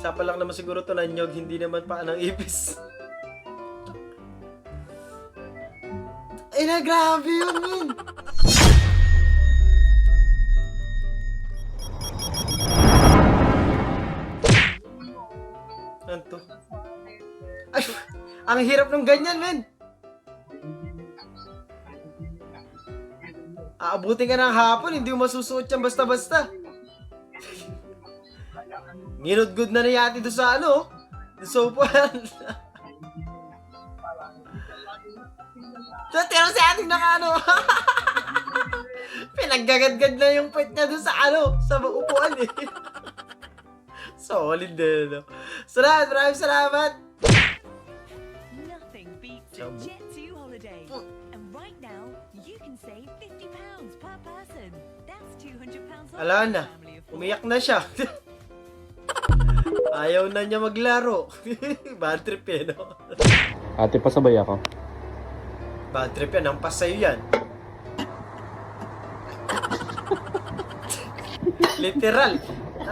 Sapa lang naman siguro to na nyog, hindi naman pa ng ipis. Ay na, grabe yun, min. Ano to? Ay, ang hirap ng ganyan, men. Aabutin ka ng hapon, hindi mo masusuot yan basta-basta. Nginod-good na yati doon sa ano, sa upuan. So, tiro si ating ano. Pinaggagad-gad na yung puwet niya doon sa ano, sa upuan eh. Solid din, no? Salamat, maraming salamat. Nothing beats a Jet2 holiday. And right now, you can save £50 per person. That's £200 off Ala na, family of four. umiyak na siya. Ayaw na niya maglaro. Bad trip eh, no? Ate, pasabay ako. Bad trip yan, ang pas sa'yo yan. Literal.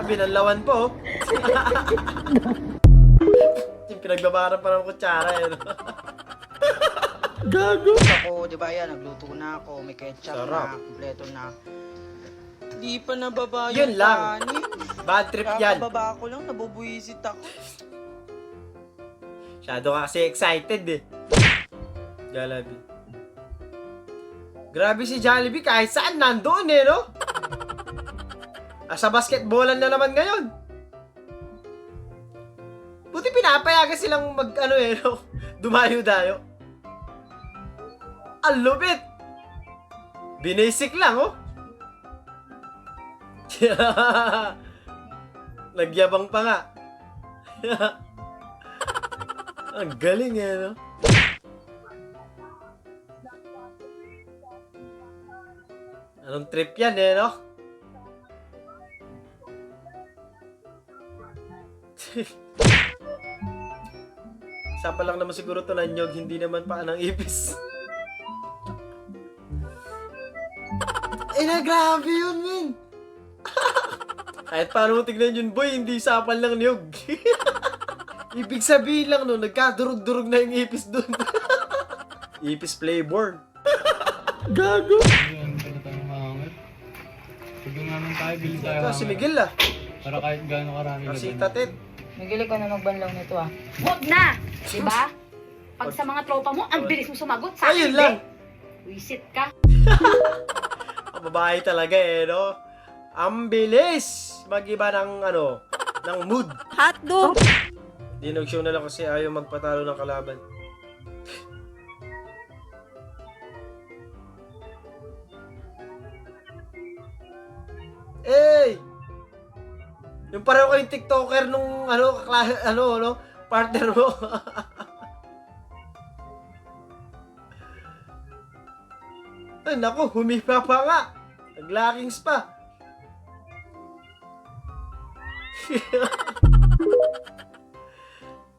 Binanlawan po. Yung pinagbabaran pa ng kutsara eh, no? Gago! Ako, di ba yan, nagluto na ako, may ketchup Sarap. na, kompleto na. Di pa nababa Yun yung lang. kanin. Bad trip yan. Kakababa ko lang, nabubuisit ako. Masyado ka kasi excited eh. Jollibee. Grabe si Jollibee, kahit saan nandoon eh, no? Sa basketballan na naman ngayon. Buti pinapayagan silang mag, ano eh, no? Dumayo-dayo. Ang lupit! Binasic lang, oh. Nagyabang pa nga. Ang galing eh, no? Anong trip yan eh, no? Sapa lang naman siguro to na nyog, hindi naman pa ng ipis. Ay na, grabe yun, min. Kahit paano mo tignan yun, boy, hindi sapal lang niyog. Ibig sabihin lang, no, nagkadurog-durog na yung ipis dun. Ipis flavor. Gago! Ayan, pala tayo makakit. Sige namin tayo, bili tayo. Ito, si Miguel ah. Para kahit gaano karami Kasi tatit. Miguel, ikaw na magbanlaw nito ah. Huwag na! Diba? Pag sa mga tropa mo, ang bilis mo sumagot. Sa Ayun akin, lang. Wisit ka. Babae talaga eh, no? Ang bilis mag-iba ng, ano, ng mood. Hotdog! Dinog-show na lang kasi ayaw magpatalo ng kalaban. Hey! Yung pareho kayong TikToker nung, ano, partner mo. Ay, naku, humipa pa nga. Nag-lackings pa.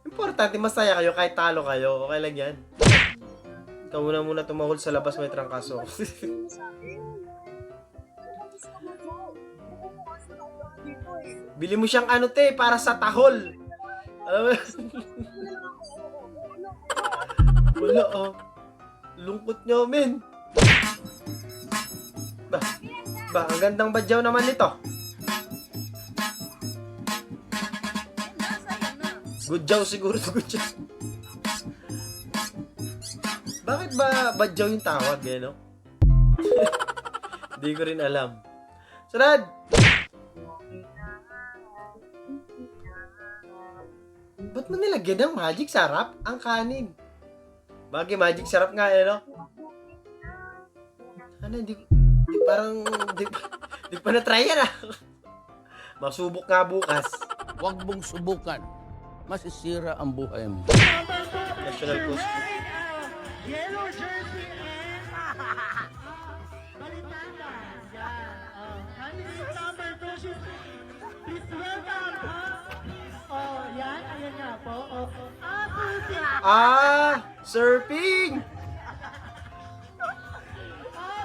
Importante masaya kayo kahit talo kayo. Okay lang yan. Ikaw muna tumahol sa labas, may trangkaso. Bili mo siyang ano te, para sa tahol. Alam mo? Wala oh. Lungkot niyo, men. Ang gandang badyaw naman nito. Good job siguro to, good job. Bakit ba badyaw yung tawag eh, no? Hindi ko rin alam. Sunod! Ba't mo nilagyan ng magic sarap ang kanin? Bagay magic sarap nga eh, no? Ano, di pa na-try yan ah. Masubok nga bukas. Huwag mong subukan. Masisira ang buhay mo. National costume. Yellow jersey and Balitanda. Yan. Candidate number 2. Please welcome. Yan. Ayan nga po. Surfing!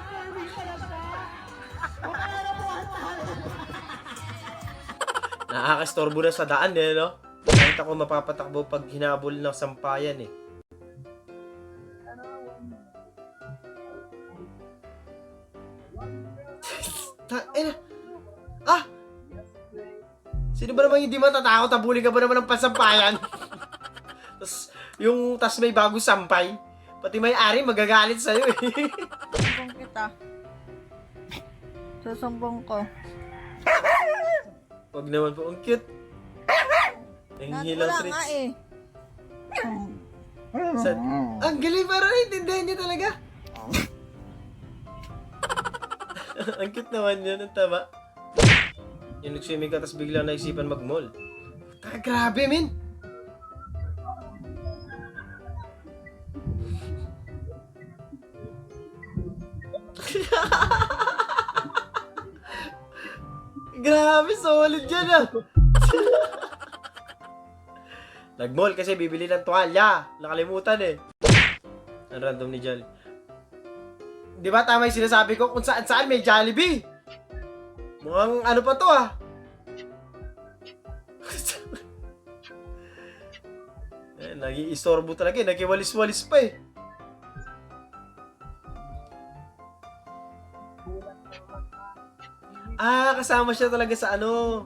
Serving pala siya. Kung ano po ang Nakakastorbo na sa daan eh, no? Kahit ako mapapatakbo pag hinabol ng sampayan eh. Ina. Ah! Sino ba naman hindi matatakot? Habulin ka ba naman ng pasampayan? tas may bagong sampay. Pati may-ari magagalit sa'yo eh. Susumbong kita. Susumbong ko. Wag naman po. Ang cute. Ang hilang Wala treats. nga eh. Ang galing, parang naintindihan niya talaga. Ang cute naman yun. Ang tama. Yung nag-swimming ka tapos biglang naisipan mag-mall. Grabe, min. Grabe, solid yan ah. Nag-mall kasi bibili ng tuwalya. Nakalimutan eh. Ang random ni Jolly. Di ba tama yung sinasabi ko kung saan may Jollibee? Mukhang ano pa to ah. Nag-iistorbo talaga eh. Nakiwalis-walis pa eh. Ah, kasama siya talaga sa ano,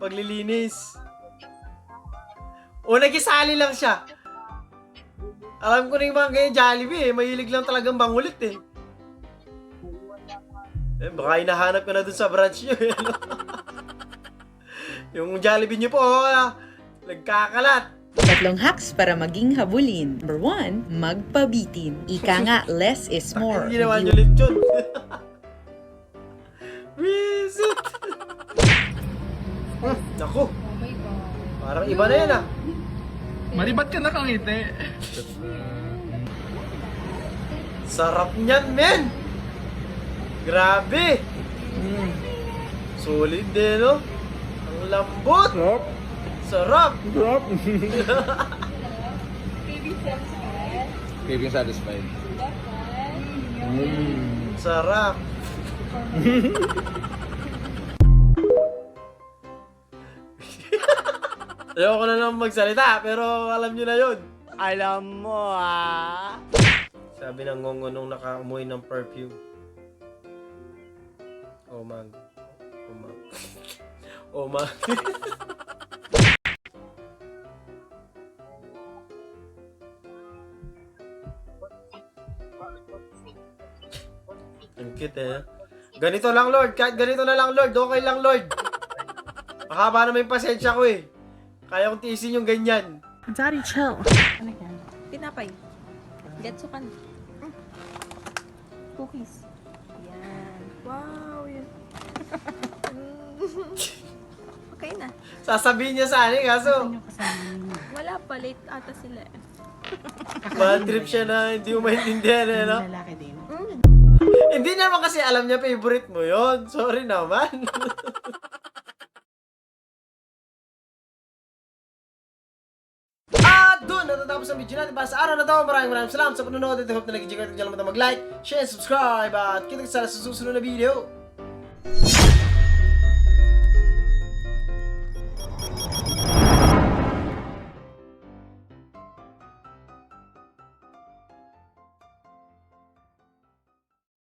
paglilinis. O, nagisali lang siya. Alam ko na yung mga ganyan Jollibee eh. Mahilig lang talagang bangulit eh. Baka hinahanap ko na dun sa branch nyo eh. Yung Jollibee nyo po, nagkakalat. 3 hacks para maging habulin. Number 1, magpabitin. Ika nga, less is more. Hindi naman yung lechon. Visit! Naku! Parang iba na yan ah. Mari, ba't ka nakangiti? Sarap niyan, men! Grabe! Solid din, no? Ang lambot! Sarap! Feeling satisfied. Sarap! Ayoko na naman magsalita, pero alam nyo na yun. Alam mo ah! Sabi ng ngongo nung nakaamoy ng perfume. Oh, mango. Oh, mango. Oh, mango. Ang cute eh. Ganito lang, Lord. Kahit ganito na lang, Lord. Okay lang, Lord. Mahaba naman yung pasensya ko eh. Kaya kong tiisin yung ganyan. Daddy, chill. Ano yan? Tinapay. Getsukan. Cookies. Yan. Wow, yun. Okay na. Sasabihin niya sa akin, kaso Wala pa, late ata sila. bad trip siya na hindi mo maintindihan eh, no? Lalaki din. Hindi naman kasi alam niya favorite mo yon. Sorry naman. At doon natatapos ang video natin para sa araw na to. Maraming salamat sa panonood. At hope na nag-enjoy kayo. Huwag mag-like, share, subscribe. At kita sa susunod na video.